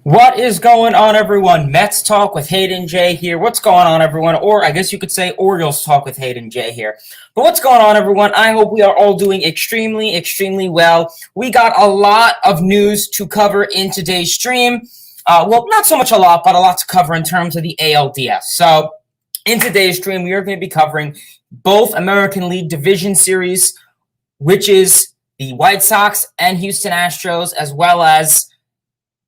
What is going on, everyone? Mets Talk with Hayden J here. What's going on, everyone? Or I guess you could say Orioles Talk with Hayden J here. But what's going on, everyone? I hope we are all doing extremely well. We got a lot of news to cover in today's stream. Well, not so much a lot, but a lot to cover in terms of the ALDS. So in today's stream, we are going to be covering both American League Division Series, which is the White Sox and Houston Astros, as well as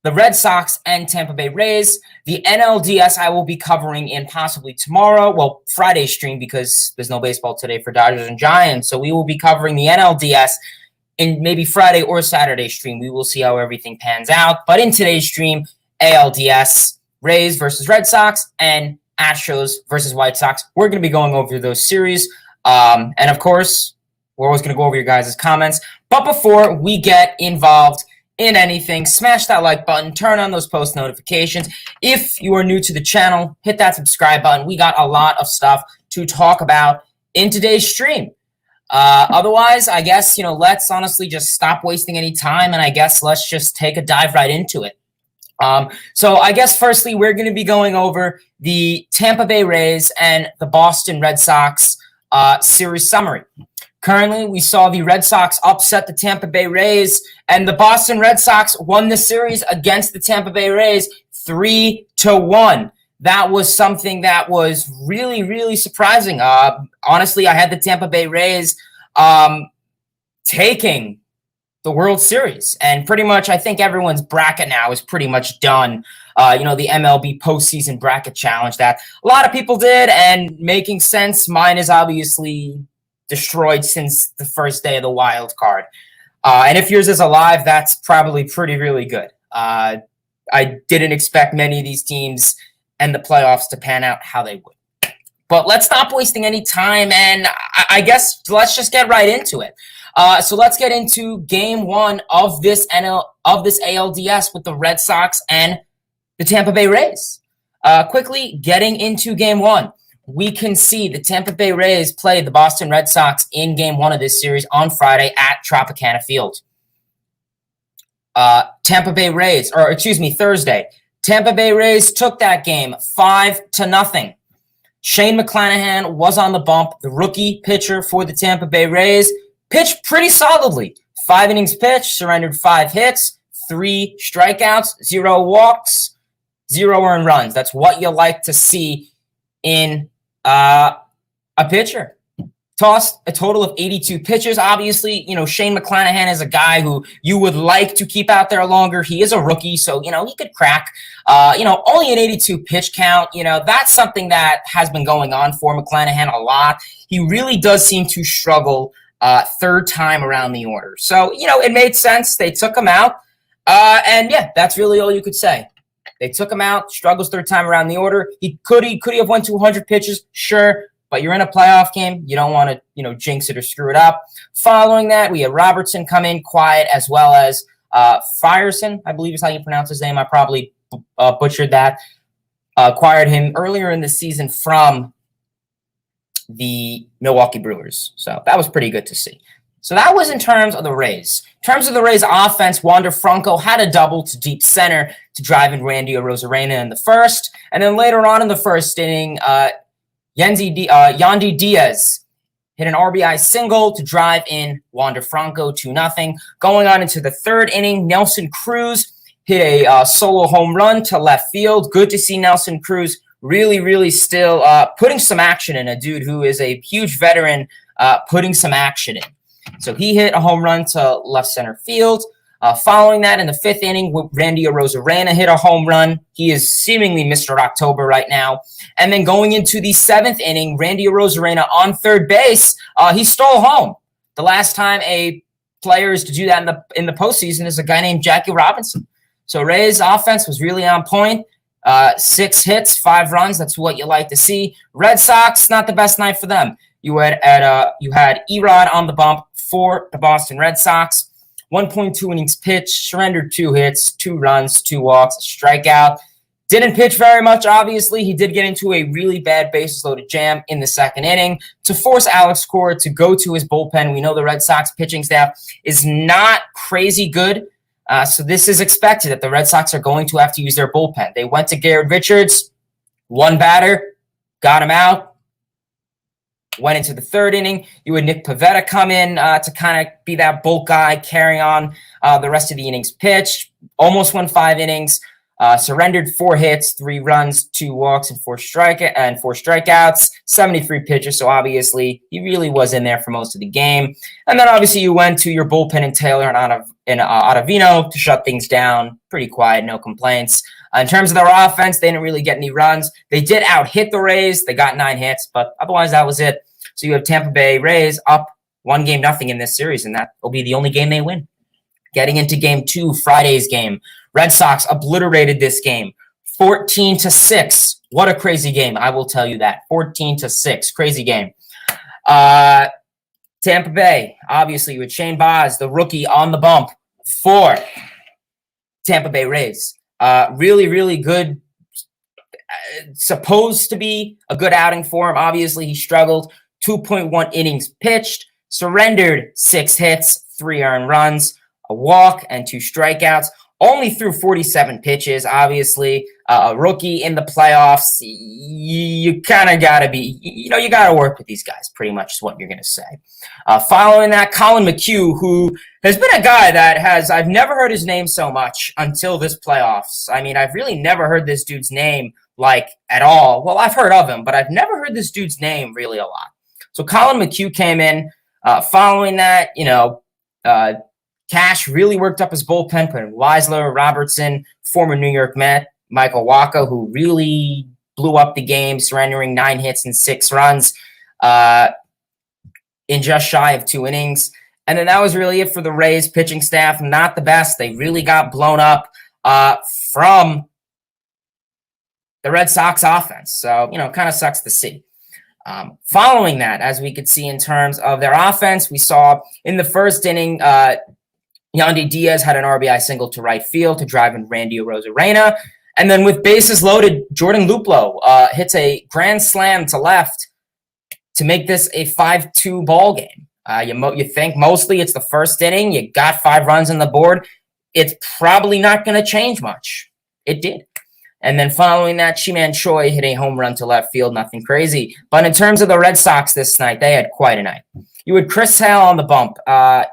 the Red Sox and Tampa Bay Rays. The NLDS I will be covering in possibly tomorrow. Well, Friday's stream because there's no baseball today for Dodgers and Giants. So we will be covering the NLDS in maybe Friday or Saturday stream. We will see how everything pans out. But in today's stream, ALDS, Rays versus Red Sox, and Astros versus White Sox. We're going to be going over those series. And of course, we're always going to go over your guys' comments. But before we get involved in anything, smash that like button, turn on those post notifications. If you are new to the channel, hit that subscribe button. We got a lot of stuff to talk about in today's stream. Otherwise, I guess, let's honestly just stop wasting any time, and I guess let's just take a dive right into it. So I guess firstly, we're going to be going over the Tampa Bay Rays and the Boston Red Sox series summary. Currently, we saw the Red Sox upset the Tampa Bay Rays, and the Boston Red Sox won the series against the Tampa Bay Rays 3-1. That was something that was really surprising. Honestly, I had the Tampa Bay Rays taking the World Series, and pretty much I think everyone's bracket now is pretty much done. The MLB postseason bracket challenge that a lot of people did, and making sense. Mine is obviously destroyed since the first day of the wild card. And if yours is alive, that's probably really good. I didn't expect many of these teams and the playoffs to pan out how they would. But let's stop wasting any time, and I guess let's just get right into it. So let's get into game one of this ALDS with the Red Sox and the Tampa Bay Rays. Quickly getting into game one, we can see the Tampa Bay Rays play the Boston Red Sox in game one of this series on Friday at Tropicana Field. Thursday. Tampa Bay Rays took that game 5-0. Shane McClanahan was on the bump. The rookie pitcher for the Tampa Bay Rays pitched pretty solidly. 5 innings pitched, surrendered 5 hits, 3 strikeouts, 0 walks, 0 earned runs. That's what you like to see in a pitcher. Tossed a total of 82 pitches. Obviously, Shane McClanahan is a guy who you would like to keep out there longer. He is a rookie, so, he could crack, only an 82 pitch count. That's something that has been going on for McClanahan a lot. He really does seem to struggle third time around the order. So, it made sense. They took him out. And yeah, that's really all you could say. They took him out, struggles third time around the order. He could have went to 100 pitches, sure, but you're in a playoff game. You don't want to, jinx it or screw it up. Following that, we had Robertson come in quiet, as well as Frierson, I believe is how you pronounce his name. I probably butchered that. Acquired him earlier in the season from the Milwaukee Brewers. So that was pretty good to see. So that was in terms of the Rays. In terms of the Rays offense, Wander Franco had a double to deep center to drive in Randy Arozarena in the first. And then later on in the first inning, Yandy Diaz hit an RBI single to drive in Wander Franco 2-0. Going on into the third inning, Nelson Cruz hit a solo home run to left field. Good to see Nelson Cruz really still putting some action in, a dude who is a huge veteran putting some action in. So he hit a home run to left center field. Following that, in the fifth inning, Randy Arozarena hit a home run. He is seemingly Mr. October right now. And then going into the seventh inning, Randy Arozarena on third base, he stole home. The last time a player is to do that in the postseason is a guy named Jackie Robinson. So Rays offense was really on point. 6 hits, 5 runs. That's what you like to see. Red Sox, not the best night for them. You had Erod on the bump for the Boston Red Sox. 1.2 innings pitched, surrendered 2 hits, 2 runs, 2 walks, a strikeout. Didn't pitch very much, obviously. He did get into a really bad bases-loaded jam in the second inning to force Alex Cora to go to his bullpen. We know the Red Sox pitching staff is not crazy good. So this is expected that the Red Sox are going to have to use their bullpen. They went to Garrett Richards, one batter, got him out, went into the third inning. You had Nick Pivetta come in to kind of be that bulk guy, carrying on the rest of the innings pitched. Almost won 5 innings, surrendered 4 hits, 3 runs, 2 walks, and 4 strikeouts, 73 pitches. So obviously he really was in there for most of the game. And then obviously you went to your bullpen and Taylor and Ottavino to shut things down. Pretty quiet, no complaints. In terms of their offense, they didn't really get any runs. They did out-hit the Rays. They got 9 hits, but otherwise that was it. So you have Tampa Bay Rays up 1-0 in this series, and that will be the only game they win. Getting into Game 2, Friday's game, Red Sox obliterated this game, 14-6. What a crazy game, I will tell you that. 14-6, crazy game. Tampa Bay, obviously, with Shane Baz, the rookie, on the bump for Tampa Bay Rays. Really, really good. Supposed to be a good outing for him. Obviously, he struggled. 2.1 innings pitched, surrendered 6 hits, 3 earned runs, a walk, and 2 strikeouts. Only threw 47 pitches. Obviously, a rookie in the playoffs. You kind of got to be, you got to work with these guys, pretty much is what you're going to say. Following that, Colin Mchugh, who has been a guy that I've never heard his name so much until this playoffs. I mean, I've really never heard this dude's name, at all. Well, I've heard of him, but I've never heard this dude's name really a lot. So Colin Mchugh came in. Following that, Cash really worked up his bullpen, put in Weisler, Robertson, former New York Met, Michael Wacha, who really blew up the game, surrendering 9 hits and 6 runs in just shy of 2 innings. And then that was really it for the Rays pitching staff. Not the best. They really got blown up from the Red Sox offense. So, kind of sucks to see. Following that, as we could see in terms of their offense, we saw in the first inning, Yandy Diaz had an RBI single to right field to drive in Randy Arozarena. And then with bases loaded, Jordan Luplow hits a grand slam to left to make this a 5-2 ball game. You think mostly it's the first inning. You got 5 runs on the board. It's probably not going to change much. It did. And then following that, Shi-Man Choi hit a home run to left field. Nothing crazy. But in terms of the Red Sox this night, they had quite a night. You had Chris Sale on the bump.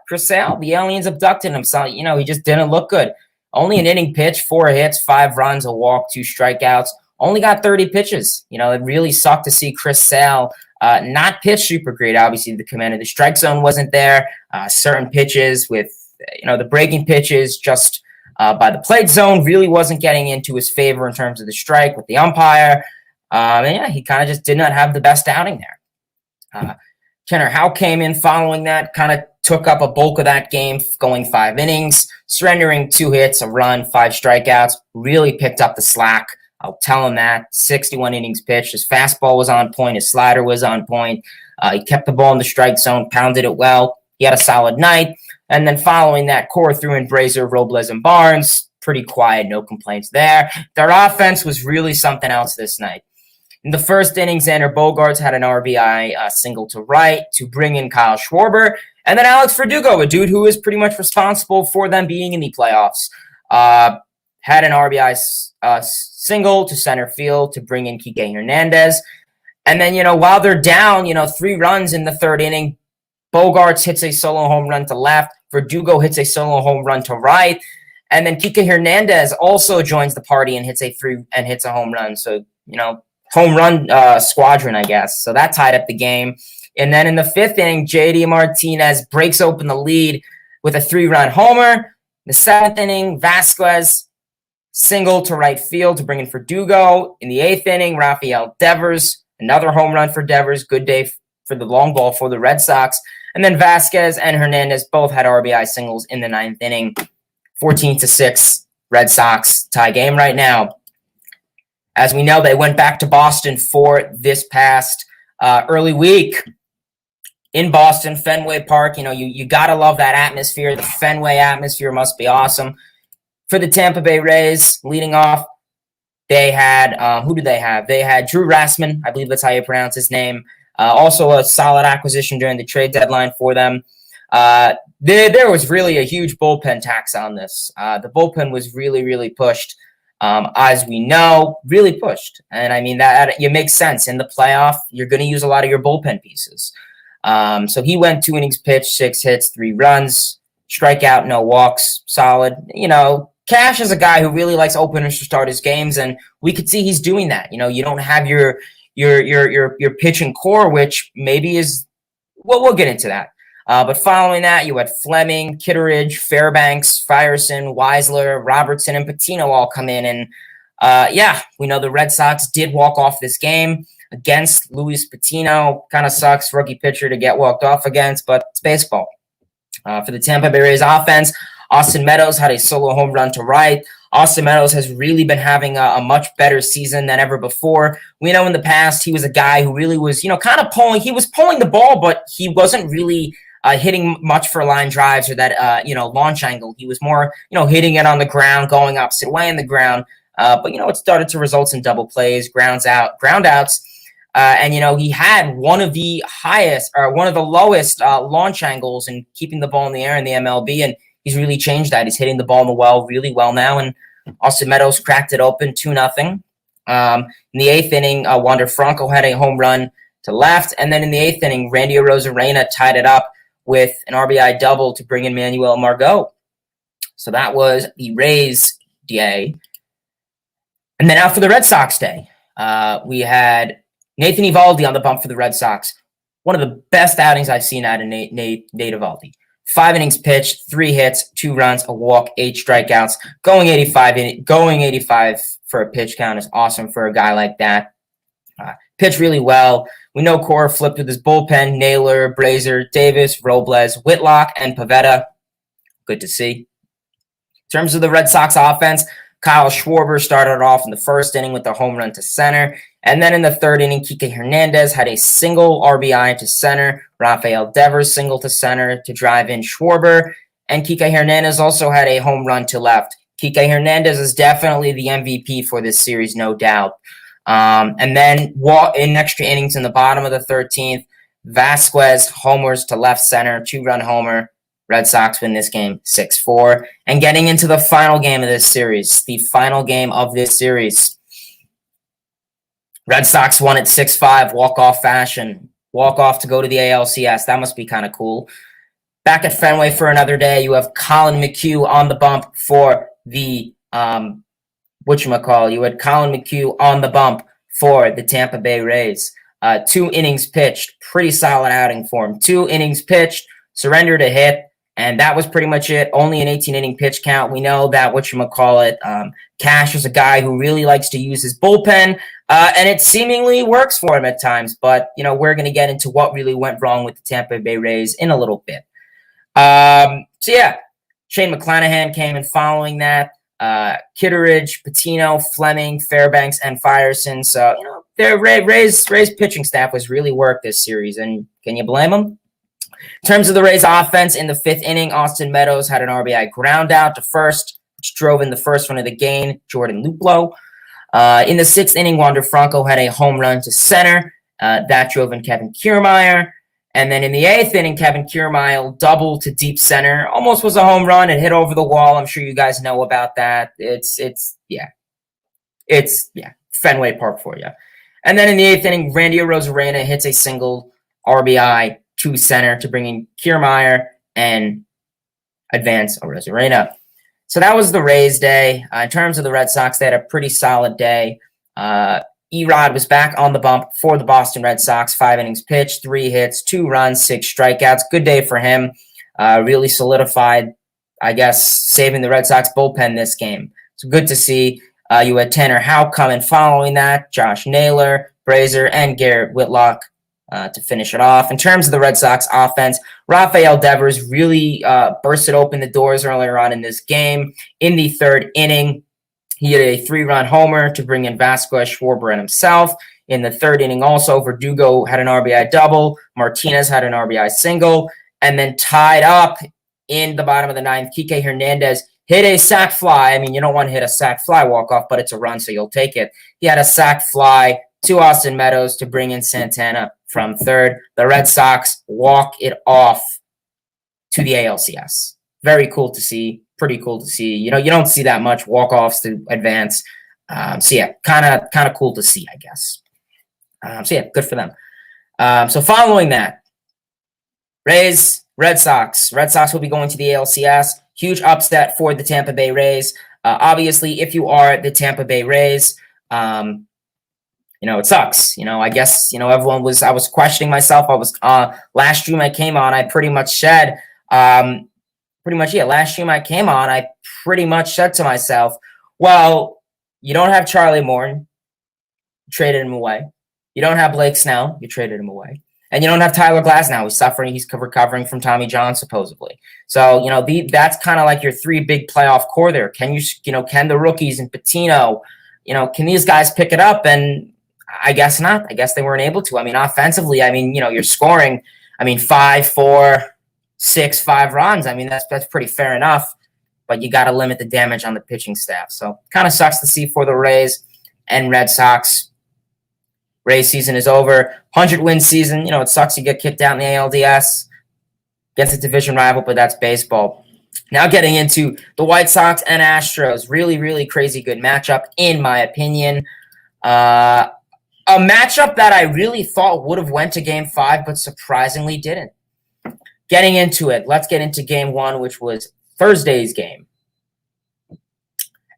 Chris Sale, the aliens abducted him. So, he just didn't look good. Only an inning pitch, 4 hits, 5 runs, a walk, 2 strikeouts. Only got 30 pitches. It really sucked to see Chris Sale not pitch super great. Obviously, the command of the strike zone wasn't there. Certain pitches with, the breaking pitches just by the plate zone really wasn't getting into his favor in terms of the strike with the umpire. He kind of just did not have the best outing there. Kenner Howe came in following that, kind of took up a bulk of that game, going 5 innings, surrendering 2 hits, a run, 5 strikeouts, really picked up the slack. I'll tell him that. 61 innings pitched. His fastball was on point. His slider was on point. He kept the ball in the strike zone, pounded it well. He had a solid night. And then following that, Core threw in Brazier, Robles, and Barnes. Pretty quiet, no complaints there. Their offense was really something else this night. In the first inning, Xander Bogaerts had an RBI single to right to bring in Kyle Schwarber. And then Alex Verdugo, a dude who is pretty much responsible for them being in the playoffs, had an RBI single to center field to bring in Kike Hernandez. And then, while they're down, 3 runs in the third inning, Bogaerts hits a solo home run to left. Verdugo hits a solo home run to right. And then Kike Hernandez also joins the party and hits a home run. So, home run squadron, I guess. So that tied up the game. And then in the 5th inning, JD Martinez breaks open the lead with a 3-run homer. The 7th inning, Vasquez single to right field to bring in Verdugo. In the 8th inning, Rafael Devers, another home run for Devers. Good day for the long ball for the Red Sox. And then Vasquez and Hernandez both had RBI singles in the 9th inning. 14-6 Red Sox tie game right now. As we know, they went back to Boston for this past early week in Boston, Fenway Park. You got to love that atmosphere. The Fenway atmosphere must be awesome. For the Tampa Bay Rays, leading off, they had, who did they have? They had Drew Rassman. I believe that's how you pronounce his name. Also a solid acquisition during the trade deadline for them. there was really a huge bullpen tax on this. The bullpen was really pushed, as we know, really pushed. And I mean, that it makes sense. In the playoff, you're going to use a lot of your bullpen pieces. So he went 2 innings pitched, 6 hits, 3 runs, strikeout, no walks, solid. You know, Cash is a guy who really likes openers to start his games, and we could see he's doing that. You know, you don't have your pitching core, which maybe is, well, we'll get into that. But following that, you had Fleming, Kitteridge, Fairbanks, Frierson, Weisler, Robertson, and Patino all come in. And we know the Red Sox did walk off this game against Luis Patino. Kind of sucks, rookie pitcher to get walked off against, but it's baseball. For the Tampa Bay Rays offense, Austin Meadows had a solo home run to right. Austin Meadows has really been having a much better season than ever before. We know in the past he was a guy who really was, kind of pulling. He was pulling the ball, but he wasn't really hitting much for line drives or that, launch angle. He was more, hitting it on the ground, going opposite way in the ground. But it started to result in double plays, ground outs. And he had one of the lowest launch angles in keeping the ball in the air in the MLB. And he's really changed that. He's hitting the ball in the well really well now. And Austin Meadows cracked it open 2-0. In the 8th inning, Wander Franco had a home run to left. And then in the 8th inning, Randy Arozarena tied it up with an RBI double to bring in Manuel Margot. So that was the Rays day. And then out for the Red Sox day, we had Nathan Eovaldi on the bump for the Red Sox. One of the best outings I've seen out of Nate Eovaldi. 5 innings pitched, 3 hits, 2 runs, a walk, 8 strikeouts. Going 85 for a pitch count is awesome for a guy like that. Pitched really well. We know Cora flipped with his bullpen, Naylor, Brazier, Davis, Robles, Whitlock, and Pivetta. Good to see. In terms of the Red Sox offense, Kyle Schwarber started off in the 1st inning with a home run to center. And then in the 3rd inning, Kike Hernandez had a single RBI to center. Rafael Devers single to center to drive in Schwarber. And Kike Hernandez also had a home run to left. Kike Hernandez is definitely the MVP for this series, no doubt. And then in extra innings in the bottom of the 13th, Vasquez homers to left center, 2-run homer. Red Sox win this game 6-4. And getting into the final game of this series, Red Sox won at 6-5, walk-off fashion. Walk-off to go to the ALCS. That must be kind of cool. Back at Fenway for another day, you have Colin Mchugh on the bump for the You had Colin Mchugh on the bump for the Tampa Bay Rays. 2 innings pitched, pretty solid outing for him. 2 innings pitched, surrendered a hit, and that was pretty much it. Only an 18-inning pitch count. We know that Cash is a guy who really likes to use his bullpen, and it seemingly works for him at times. But we're going to get into what really went wrong with the Tampa Bay Rays in a little bit. Shane McClanahan came in following that. Kitteridge, Patino, Fleming, Fairbanks, and Frierson. So, their Rays pitching staff was really worked this series, and can you blame them? In terms of the Rays offense, in the 5th inning, Austin Meadows had an RBI ground out to first, which drove in the first run of the game, Jordan Luplow. In the 6th inning, Wander Franco had a home run to center. That drove in Kevin Kiermaier. And then in the 8th inning, Kevin Kiermaier doubled to deep center. Almost was a home run. It hit over the wall. I'm sure you guys know about that. It's Fenway Park for you. And then in the 8th inning, Randy Arozarena hits a single RBI to center to bring in Kiermaier and advance Arozarena. So that was the Rays day. In terms of the Red Sox, they had a pretty solid day. Erod was back on the bump for the Boston Red Sox. 5 innings pitched, 3 hits, 2 runs, 6 strikeouts. Good day for him. Really solidified, saving the Red Sox bullpen this game. So good to see. You had Tanner Houck coming following that, Josh Naylor, Brazier, and Garrett Whitlock to finish it off. In terms of the Red Sox offense, Rafael Devers really bursted open the doors earlier on in this game. In the 3rd inning, he had a 3-run homer to bring in Vasquez, Schwarber, and himself. In the 3rd inning also, Verdugo had an RBI double. Martinez had an RBI single. And then tied up in the bottom of the 9th, Kike Hernandez hit a sac fly. I mean, you don't want to hit a sac fly walk-off, but it's a run, so you'll take it. He had a sac fly to Austin Meadows to bring in Santana from 3rd. The Red Sox walk it off to the ALCS. Very cool to see. Pretty cool to see. You don't see that much walk-offs to advance. So yeah, kind of cool to see, I guess. So yeah, good for them. So following that, Rays, Red Sox. Red Sox will be going to the ALCS. Huge upset for the Tampa Bay Rays. Obviously, if you are the Tampa Bay Rays, it sucks. I guess, I was questioning myself. Last stream I came on, I pretty much said, last stream I came on, I pretty much said to myself, well, you don't have Charlie Morton, you traded him away. You don't have Blake Snell, you traded him away. And you don't have Tyler Glasnow. He's recovering from Tommy John, supposedly. So, that's kind of like your three big playoff core there. Can the rookies and Patino, can these guys pick it up? And I guess not. I guess they weren't able to. I mean, offensively, you're scoring, 5, 4, 6, 5 runs. That's pretty fair enough, but you got to limit the damage on the pitching staff. So kind of sucks to see for the Rays and Red Sox. Rays season is over. 100-win season. It sucks you get kicked out in the ALDS against a division rival, but that's baseball. Now getting into the White Sox and Astros. Really, really crazy good matchup, in my opinion. A matchup that I really thought would have went to Game 5, but surprisingly didn't. Getting into it, let's get into Game 1, which was Thursday's game.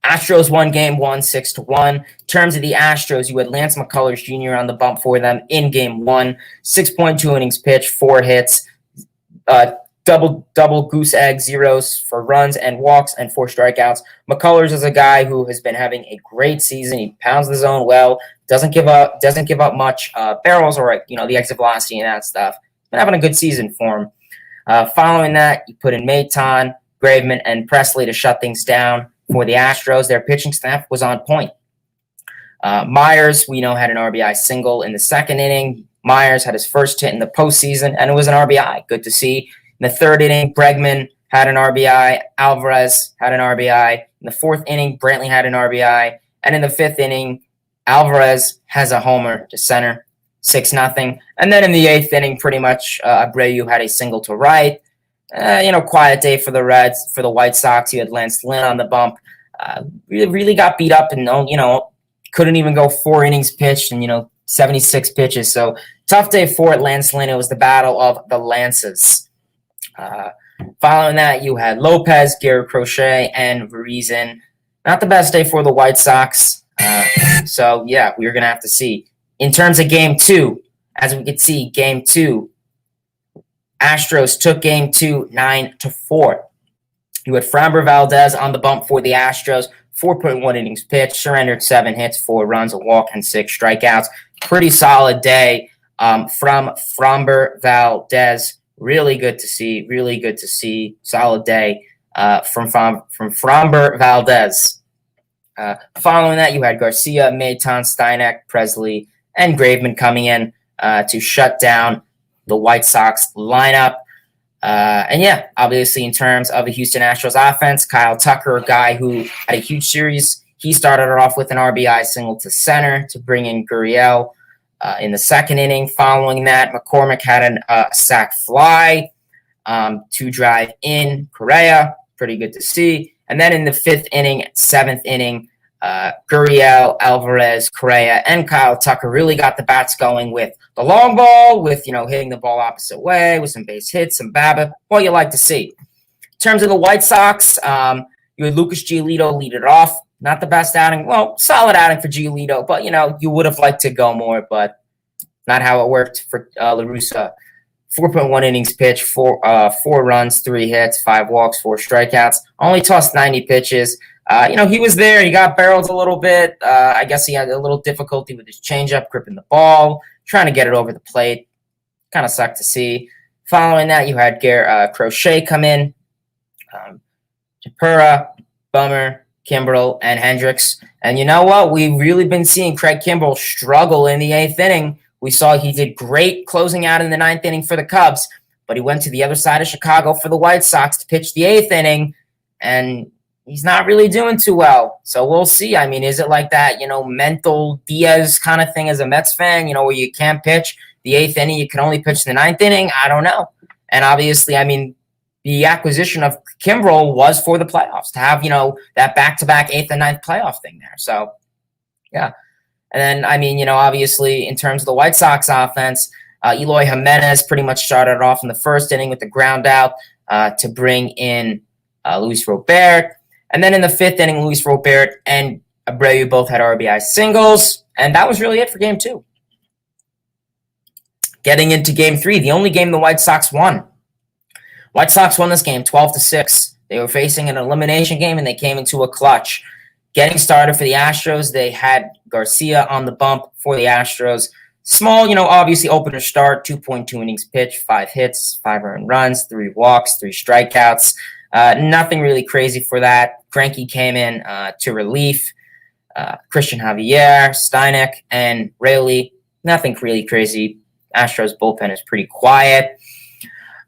Astros won Game 1, 6-1. In terms of the Astros, you had Lance McCullers Jr. on the bump for them in Game 1. 6.2 innings pitched, 4 hits, double goose egg, zeros for runs and walks, and 4 strikeouts. McCullers is a guy who has been having a great season. He pounds the zone well, doesn't give up much barrels or the exit velocity and that stuff. Been having a good season for him. Following that, you put in Maton, Graveman, and Presley to shut things down. For the Astros, their pitching staff was on point. Myers, we know, had an RBI single in the second inning. Myers had his first hit in the postseason, and it was an RBI. Good to see. In the third inning, Bregman had an RBI. Alvarez had an RBI. In the fourth inning, Brantley had an RBI. And in the fifth inning, Alvarez has a homer to center, 6-0. And then in the eighth inning, pretty much Abreu had a single to right. Quiet day for the Reds. For the White Sox, you had Lance Lynn on the bump. Really got beat up and, couldn't even go 4 innings pitched and, 76 pitches. So tough day for Lance Lynn. It was the battle of the Lances. Following that, you had Lopez, Garrett Crochet, and Verizon. Not the best day for the White Sox. So, yeah, we're going to have to see. In terms of Game 2, as we can see, Game 2, Astros took Game 2 9-4. You had Framber Valdez on the bump for the Astros. 4.1 innings pitched, surrendered 7 hits, 4 runs, a walk, and 6 strikeouts. Pretty solid day from Framber Valdez. Really good to see. Really good to see. Solid day from Framber Valdez. Following that, you had Garcia, Maton, Steinek, Presley, and Graveman coming in to shut down the White Sox lineup. And yeah, obviously in terms of the Houston Astros offense, Kyle Tucker, a guy who had a huge series, he started it off with an RBI single to center to bring in Gurriel in the second inning. Following that, McCormick had a sac fly to drive in Correa. Pretty good to see. And then in the fifth inning, seventh inning, Gurriel, Alvarez, Correa, and Kyle Tucker really got the bats going with the long ball, with hitting the ball opposite way, with some base hits, some BABIP. What you like to see. In terms of the White Sox, you had Lucas Giolito lead it off. Not the best outing. Well, solid outing for Giolito, but you would have liked to go more, but not how it worked for La Russa. 4.1 innings pitched, 4 runs, 3 hits, 5 walks, 4 strikeouts. Only tossed 90 pitches. He was there. He got barreled a little bit. I guess he had a little difficulty with his changeup, gripping the ball, trying to get it over the plate. Kind of sucked to see. Following that, you had Crochet come in, Chapura, Bummer, Kimbrel, and Hendricks. And you know what? We've really been seeing Craig Kimbrel struggle in the 8th inning. We saw he did great closing out in the 9th inning for the Cubs, but he went to the other side of Chicago for the White Sox to pitch the 8th inning, and he's not really doing too well. So we'll see. I mean, is it like that, mental Diaz kind of thing as a Mets fan, where you can't pitch the 8th inning, you can only pitch the 9th inning? I don't know. And obviously, the acquisition of Kimbrel was for the playoffs, to have, that back-to-back 8th and 9th playoff thing there. So, yeah. And then, I mean, obviously in terms of the White Sox offense, Eloy Jimenez pretty much started off in the first inning with the ground out to bring in Luis Robert. And then in the 5th inning, Luis Robert and Abreu both had RBI singles. And that was really it for Game 2. Getting into Game 3, the only game the White Sox won. White Sox won this game 12-6. They were facing an elimination game, and they came into a clutch. Getting started for the Astros, they had Garcia on the bump for the Astros. Small, obviously opener start, 2.2 innings pitched, 5 hits, 5 earned runs, 3 walks, 3 strikeouts. Nothing really crazy for that. Greinke came in to relief. Christian Javier, Steinek, and Rayleigh. Nothing really crazy. Astros bullpen is pretty quiet.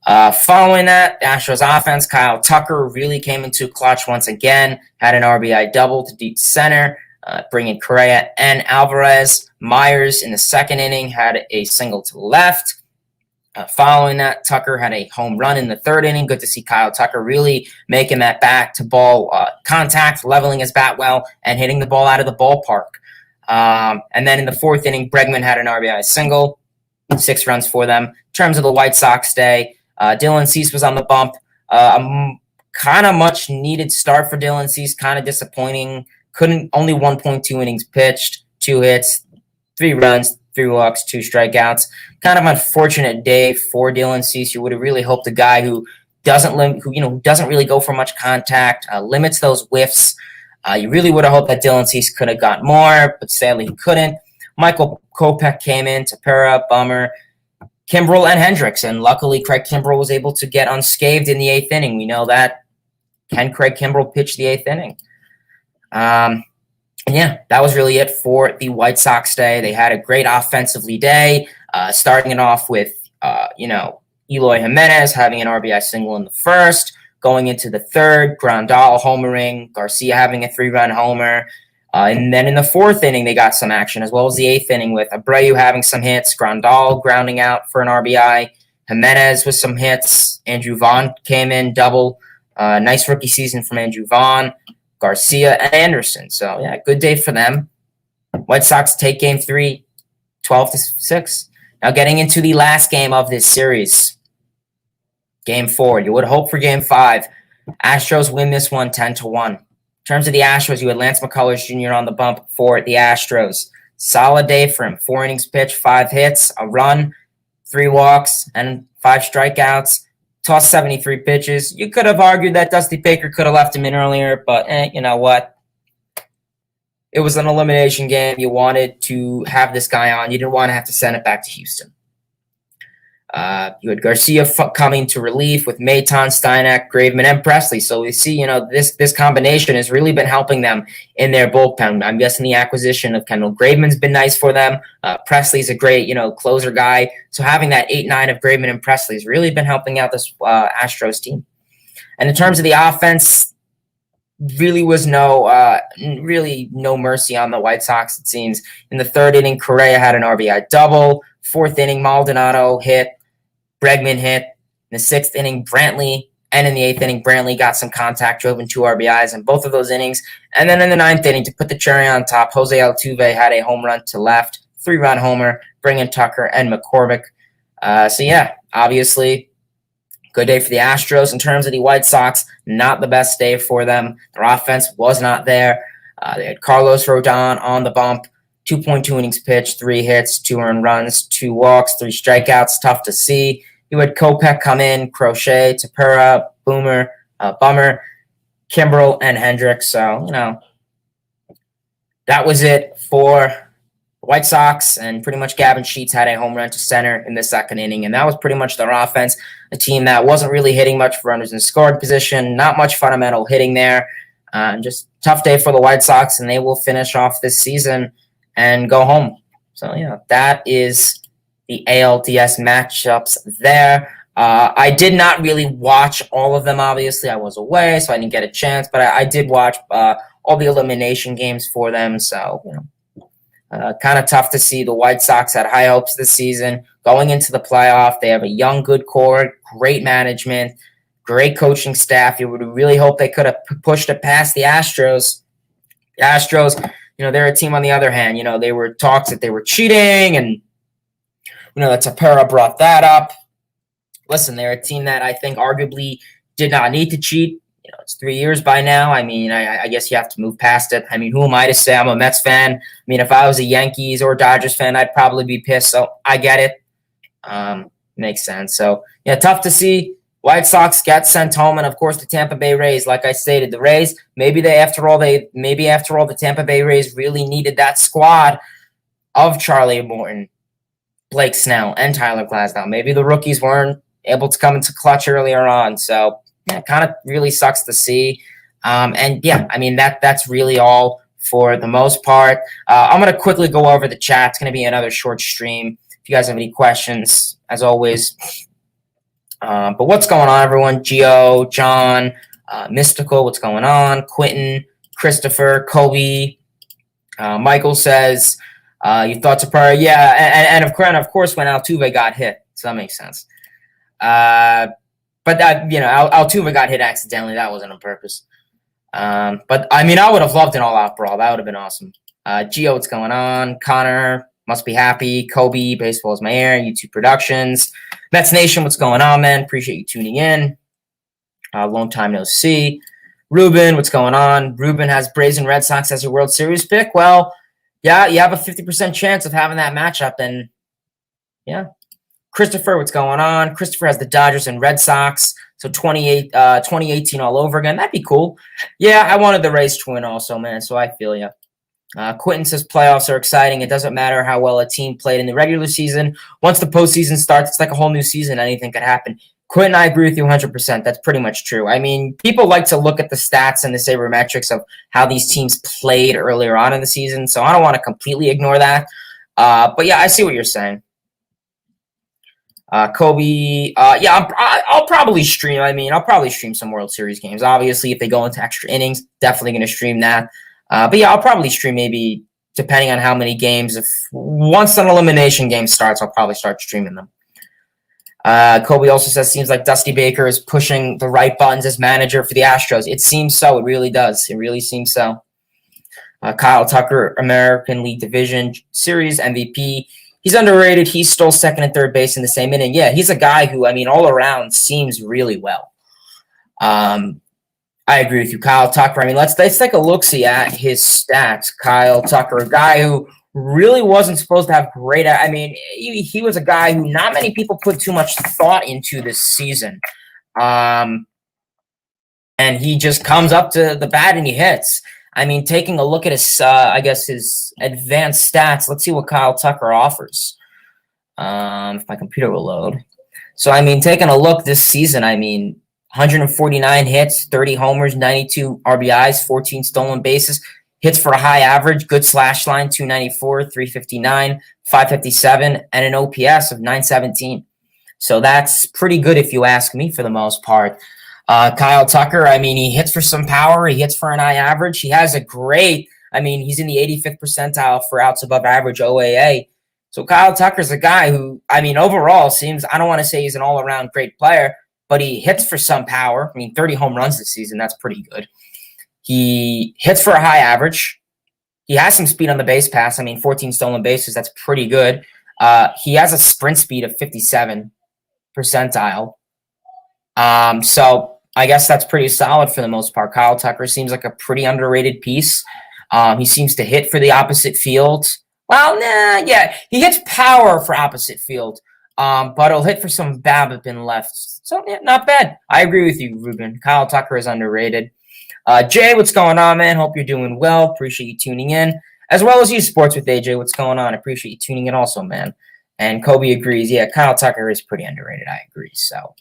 Following that, Astros offense, Kyle Tucker really came into clutch once again, had an RBI double to deep center, bringing Correa and Alvarez. Myers in the 2nd inning had a single to left. Following that, Tucker had a home run in the 3rd inning. Good to see Kyle Tucker really making that back-to-ball contact, leveling his bat well, and hitting the ball out of the ballpark. And then in the 4th inning, Bregman had an RBI single, 6 runs for them. In terms of the White Sox day, Dylan Cease was on the bump. Kind of much needed start for Dylan Cease, kind of disappointing. Only 1.2 innings pitched, 2 hits, 3 runs, 3 walks, 2 strikeouts. Kind of unfortunate day for Dylan Cease. You would have really hoped a guy who doesn't really go for much contact, limits those whiffs. You really would have hoped that Dylan Cease could have got more, but sadly he couldn't. Michael Kopech came in, Tepera, Bummer, Kimbrel, and Hendricks, and luckily Craig Kimbrel was able to get unscathed in the 8th inning. We know that. Can Craig Kimbrel pitch the 8th inning? Yeah, that was really it for the White Sox day. They had a great offensively day, starting it off with, Eloy Jimenez having an RBI single in the 1st, going into the 3rd, Grandal homering, Garcia having a 3-run homer. And then in the 4th inning, they got some action, as well as the 8th inning with Abreu having some hits, Grandal grounding out for an RBI, Jimenez with some hits, Andrew Vaughn came in, double. Nice rookie season from Andrew Vaughn, Garcia, and Anderson. So, yeah, good day for them. White Sox take Game 3, 12-6. Now getting into the last game of this series, Game 4. You would hope for Game 5. Astros win this one 10-1. In terms of the Astros, you had Lance McCullers Jr. on the bump for the Astros. Solid day for him. 4 innings pitched, 5 hits, a run, 3 walks, and 5 strikeouts. Tossed 73 pitches. You could have argued that Dusty Baker could have left him in earlier, but you know what? It was an elimination game. You wanted to have this guy on. You didn't want to have to send it back to Houston. You had Garcia coming to relief with Maton, Steinek, Graveman, and Presley. So we see, this combination has really been helping them in their bullpen. I'm guessing the acquisition of Kendall Graveman's been nice for them. Presley's a great, closer guy. So having that 8-9 of Graveman and Presley has really been helping out this Astros team. And in terms of the offense, really was no mercy on the White Sox, it seems. In the 3rd inning, Correa had an RBI double. 4th inning, Maldonado hit. Bregman hit. In the 6th inning, Brantley. And in the 8th inning, Brantley got some contact, drove in 2 RBIs in both of those innings. And then in the 9th inning, to put the cherry on top, Jose Altuve had a home run to left, 3-run homer, bringing Tucker and McCormick. Obviously, good day for the Astros. In terms of the White Sox, not the best day for them. Their offense was not there. They had Carlos Rodon on the bump. 2.2 innings pitched, 3 hits, 2 earned runs, 2 walks, 3 strikeouts. Tough to see. You had Kopech come in, Crochet, Tepera, Bummer, Kimbrel, and Hendricks. So, that was it for the White Sox. And pretty much Gavin Sheets had a home run to center in the 2nd inning. And that was pretty much their offense. A team that wasn't really hitting much for runners in scoring position. Not much fundamental hitting there. Just tough day for the White Sox. And they will finish off this season and go home. So, that is the ALDS matchups there. I did not really watch all of them, obviously. I was away, so I didn't get a chance. But I did watch all the elimination games for them. So, kind of tough to see. The White Sox had high hopes this season. Going into the playoff, they have a young, good core, great management, great coaching staff. You would really hope they could have pushed it past the Astros. The Astros, they're a team on the other hand. They were talks that they were cheating, and that Tapera brought that up. Listen, they're a team that I think arguably did not need to cheat. It's 3 years by now. I mean, I guess you have to move past it. I mean, who am I to say? I'm a Mets fan. I mean, if I was a Yankees or Dodgers fan, I'd probably be pissed. So I get it. Makes sense. So, yeah, tough to see. White Sox get sent home, and of course the Tampa Bay Rays. Like I stated, the Rays. Maybe after all, the Tampa Bay Rays really needed that squad of Charlie Morton, Blake Snell, and Tyler Glasnow. Maybe the rookies weren't able to come into clutch earlier on. So it kind of really sucks to see. And yeah, I mean, that's really all for the most part. I'm going to quickly go over the chat. It's going to be another short stream. If you guys have any questions, as always. But what's going on, everyone? Gio, John, Mystical, what's going on? Quentin, Christopher, Kobe. Michael says, you thought to prior. Yeah, and of course when Altuve got hit. So that makes sense. But Altuve got hit accidentally. That wasn't on purpose. But I mean, I would have loved an all-out brawl. That would have been awesome. Gio, what's going on? Connor, must be happy. Kobe, baseball is my air. YouTube Productions. Mets Nation, what's going on, man? Appreciate you tuning in. Long time no see. Ruben, what's going on? Ruben has Braves and Red Sox as your World Series pick. Well, yeah, you have a 50% chance of having that matchup. And yeah. Christopher, what's going on? Christopher has the Dodgers and Red Sox. So 2018 all over again. That'd be cool. Yeah, I wanted the Rays to win also, man. So I feel you. Quentin says playoffs are exciting. It doesn't matter how well a team played in the regular season. Once the postseason starts, it's like a whole new season. Anything could happen. Quentin, I agree with you 100%. That's pretty much true. I mean, people like to look at the stats and the sabermetrics of how these teams played earlier on in the season. So I don't want to completely ignore that. But yeah, I see what you're saying. Kobe, I'll probably stream. I mean, I'll probably stream some World Series games. Obviously, if they go into extra innings, definitely going to stream that. But yeah, I'll probably stream maybe depending on how many games. If once an elimination game starts, I'll probably start streaming them. Kobe also says, seems like Dusty Baker is pushing the right buttons as manager for the Astros. It seems so. It really does. It really seems so. Kyle Tucker, American League Division Series MVP. He's underrated. He stole second and third base in the same inning. Yeah, he's a guy who, I mean, all around seems really well. I agree with you, Kyle Tucker. I mean, let's take a look-see at his stats. Kyle Tucker, a guy who really wasn't supposed to have great – I mean, he was a guy who not many people put too much thought into this season. And he just comes up to the bat and he hits. I mean, taking a look at his advanced stats, let's see what Kyle Tucker offers. If my computer will load. So, I mean, taking a look this season, I mean, 149 hits, 30 homers, 92 RBIs, 14 stolen bases, hits for a high average, good slash line, 294, 359, 557, and an OPS of 917. So that's pretty good if you ask me for the most part. Kyle Tucker, I mean, he hits for some power. He hits for an high average. He has a great, I mean, he's in the 85th percentile for outs above average OAA. So Kyle Tucker's a guy who, I mean, overall seems, I don't want to say he's an all-around great player, but he hits for some power. I mean, 30 home runs this season. That's pretty good. He hits for a high average. He has some speed on the base pass. I mean, 14 stolen bases. That's pretty good. He has a sprint speed of 57 percentile. So I guess that's pretty solid for the most part. Kyle Tucker seems like a pretty underrated piece. He seems to hit for the opposite field. Well, yeah, he hits power for opposite field, but he'll hit for some BABIP in left. So, yeah, not bad. I agree with you, Ruben. Kyle Tucker is underrated. Jay, what's going on, man? Hope you're doing well. Appreciate you tuning in. As well as you, Sports with AJ. What's going on? Appreciate you tuning in also, man. And Kobe agrees. Yeah, Kyle Tucker is pretty underrated. I agree. So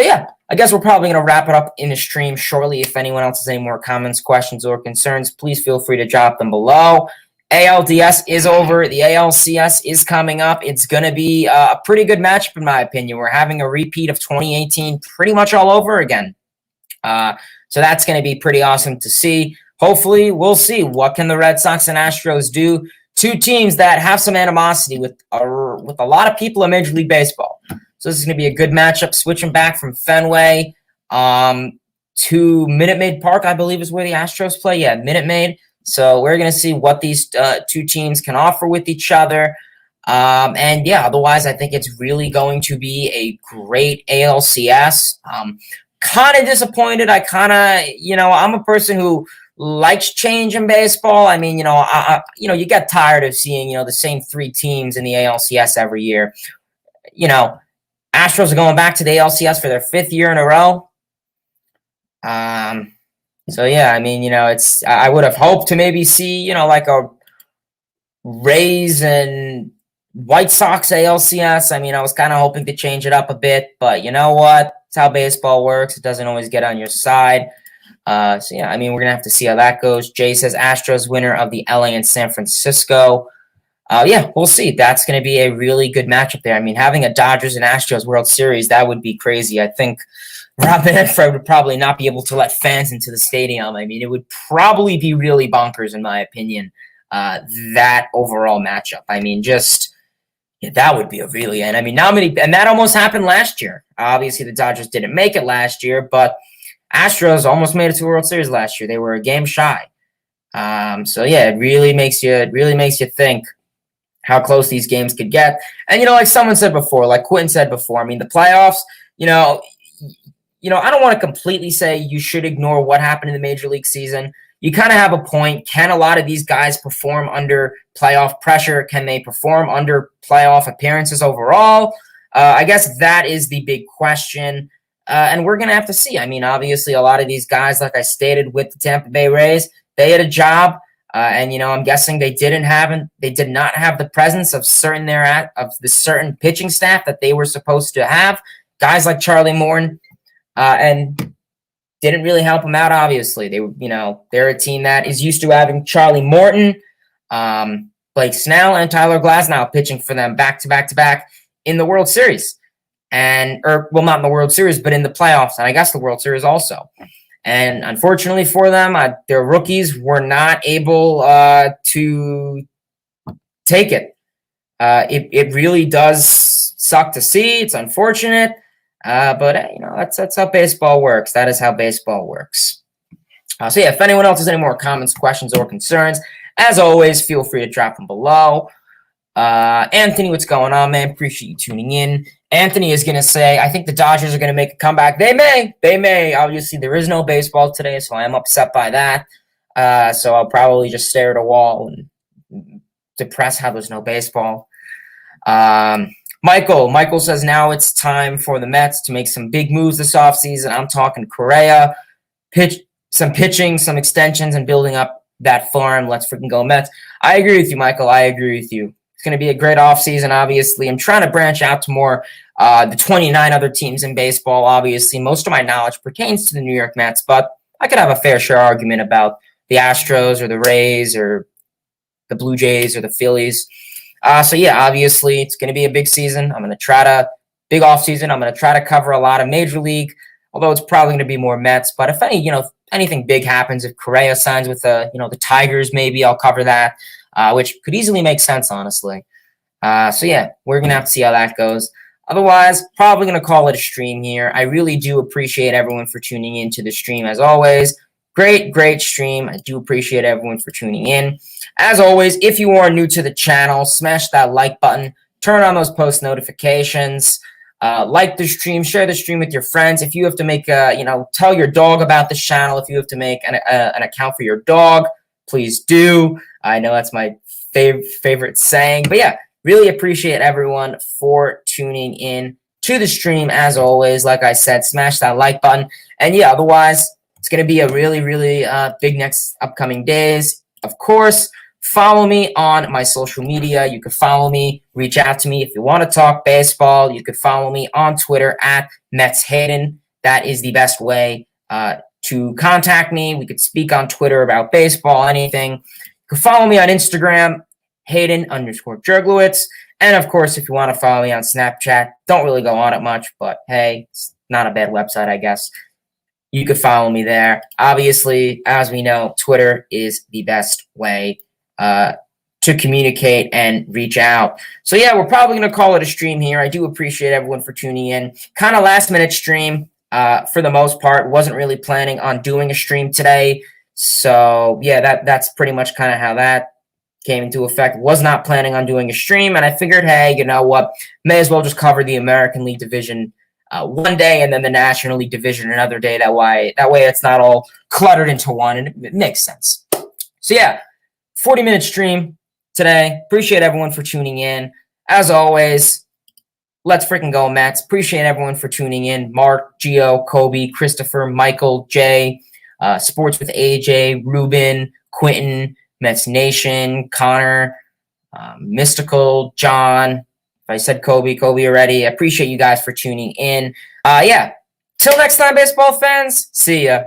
yeah, I guess we're probably going to wrap it up in the stream shortly. If anyone else has any more comments, questions, or concerns, please feel free to drop them below. ALDS is over. The ALCS is coming up. It's going to be a pretty good matchup, in my opinion. We're having a repeat of 2018 pretty much all over again. So that's going to be pretty awesome to see. Hopefully, we'll see. What can the Red Sox and Astros do? Two teams that have some animosity with a lot of people in Major League Baseball. So this is going to be a good matchup, switching back from Fenway. to Minute Maid Park, I believe is where the Astros play. Yeah, Minute Maid. So we're going to see what these two teams can offer with each other. And yeah, otherwise, I think it's really going to be a great ALCS. Kind of disappointed. I'm a person who likes change in baseball. I mean, you get tired of seeing, the same three teams in the ALCS every year. Astros are going back to the ALCS for their 5th year in a row. So yeah, I mean, I would have hoped to maybe see, like a Rays and White Sox ALCS. I mean, I was kind of hoping to change it up a bit, but you know what? It's how baseball works. It doesn't always get on your side. So yeah, I mean, we're gonna have to see how that goes. Jay says Astros winner of the LA and San Francisco. Yeah, we'll see. That's going to be a really good matchup there. I mean, having a Dodgers and Astros World Series, that would be crazy. I think Rob Manfred would probably not be able to let fans into the stadium. I mean, it would probably be really bonkers, in my opinion, that overall matchup. I mean, that would be and that almost happened last year. Obviously, the Dodgers didn't make it last year, but Astros almost made it to the World Series last year. They were a game shy. So yeah, it really makes you think how close these games could get. And, like someone said before, like Quentin said before, I mean, the playoffs, I don't want to completely say you should ignore what happened in the Major League season. You kind of have a point. Can a lot of these guys perform under playoff pressure? Can they perform under playoff appearances overall? I guess that is the big question. And we're going to have to see. I mean, obviously, a lot of these guys, like I stated with the Tampa Bay Rays, they had a job. And I'm guessing they did not have the presence of the certain pitching staff that they were supposed to have. Guys like Charlie Morton, and didn't really help them out. Obviously, they're a team that is used to having Charlie Morton, Blake Snell, and Tyler Glasnow pitching for them back to back in the World Series, not in the World Series, but in the playoffs, and I guess the World Series also. And unfortunately for them, their rookies were not able to take it. It really does suck to see. It's unfortunate, but that's how baseball works. That is how baseball works. So yeah, if anyone else has any more comments, questions, or concerns, as always, feel free to drop them below. Anthony, what's going on, man? Appreciate you tuning in. Anthony is going to say, I think the Dodgers are going to make a comeback. They may. Obviously, there is no baseball today, so I am upset by that. So I'll probably just stare at a wall and depress how there's no baseball. Michael says now it's time for the Mets to make some big moves this offseason. I'm talking Correa, some pitching, some extensions, and building up that farm. Let's freaking go Mets. I agree with you, Michael. I agree with you. It's going to be a great offseason, obviously. I'm trying to branch out to more the 29 other teams in baseball, obviously. Most of my knowledge pertains to the New York Mets, but I could have a fair share argument about the Astros or the Rays or the Blue Jays or the Phillies. So, yeah, obviously, it's going to be a big season. Big offseason. I'm going to try to cover a lot of Major League, although it's probably going to be more Mets. But if anything big happens, if Correa signs with the Tigers, maybe I'll cover that. Which could easily make sense, honestly. So, yeah, we're going to have to see how that goes. Otherwise, probably going to call it a stream here. I really do appreciate everyone for tuning in to the stream, as always. Great stream. I do appreciate everyone for tuning in. As always, if you are new to the channel, smash that like button. Turn on those post notifications. Like the stream. Share the stream with your friends. If you have to make tell your dog about this channel. If you have to make an account for your dog, please do. I know that's my favorite saying. But yeah, really appreciate everyone for tuning in to the stream. As always, like I said, smash that like button. And yeah, otherwise, it's going to be a really, really big next upcoming days. Of course, follow me on my social media. You can follow me, reach out to me if you want to talk baseball. You could follow me on Twitter at Mets Hayden. That is the best way to contact me. We could speak on Twitter about baseball, anything. You can follow me on Instagram, Hayden_Jerglowitz. And of course, if you want to follow me on Snapchat, don't really go on it much, but hey, it's not a bad website, I guess. You could follow me there. Obviously, as we know, Twitter is the best way to communicate and reach out. So yeah, we're probably going to call it a stream here. I do appreciate everyone for tuning in. Kind of last minute stream. for the most part. Wasn't really planning on doing a stream today. So yeah, that's pretty much kind of how that came into effect. Was not planning on doing a stream, and I figured, hey, you know what? May as well just cover the American League Division one day and then the National League Division another day. That way it's not all cluttered into one, and it makes sense. So yeah, 40-minute stream today. Appreciate everyone for tuning in. As always, let's freaking go, Mets. Appreciate everyone for tuning in. Mark, Gio, Kobe, Christopher, Michael, Jay, Sports with AJ, Ruben, Quentin, Mets Nation, Connor, Mystical, John. If I said Kobe already. I appreciate you guys for tuning in. Yeah. Till next time, baseball fans. See ya.